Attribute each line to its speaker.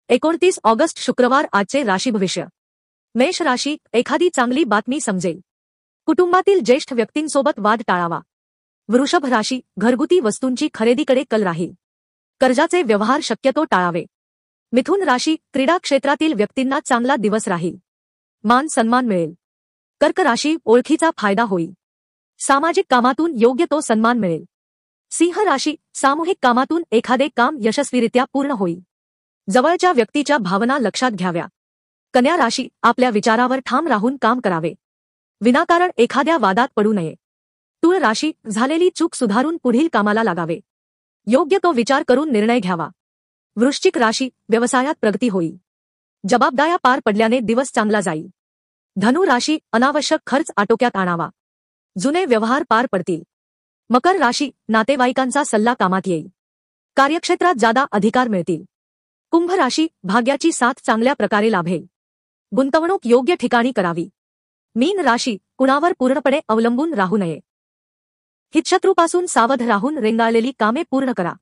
Speaker 1: 29 August शुक्रवार आजचे राशी भविष्य। मेष राशी, एखादी चांगली बातमी समजेल। कुटुंबातील ज्येष्ठ व्यक्तींसोबत वाद टाळावा। वृषभ राशी, घरगुती वस्तूंची खरेदीकडे कल राहील। कर्जाचे व्यवहार शक्यतो टाळावे। मिथुन राशी, क्रीडा क्षेत्रातील व्यक्तींना चांगला दिवस राहील। मान सन्मान मिळेल। कर्क राशी, ओळखीचा फायदा होईल। सामाजिक कामातून योग्य तो सन्मान मिळेल। सिंह राशी, सामूहिक कामातून एखादे काम यशस्वीरित्या पूर्ण होईल। जवळच्या व्यक्तीच्या भावना लक्षात घ्याव्या। कन्या राशी, आपल्या विचारावर ठाम राहून काम करावे। विनाकारण एखाद्या वादात पडू नये। तुळ राशी, झालेली चूक सुधारून पुढील कामाला लागावे। योग्य तो विचार करून निर्णय घ्यावा। वृश्चिक राशी, व्यवसायात प्रगती होईल। जबाबदाऱ्या पार पडल्याने दिवस चांगला जाईल। धनु राशी, अनावश्यक खर्च आटोक्यात आणावा। जुने व्यवहार पार पडतील। मकर राशी, नातेवाईकांचा सल्ला कामात येईल। कार्यक्षेत्रात जादा अधिकार मिळतील। कुंभ राशी, भाग्याची साथ चांगल्या प्रकारे लाभेल। गुंतवणूक योग्य ठिकाणी करावी। मीन राशी, कुणावर पूर्णपणे अवलंबून राहू नये। हितशत्रूपासून सावध राहून रेंगाळलेली कामे पूर्ण करा।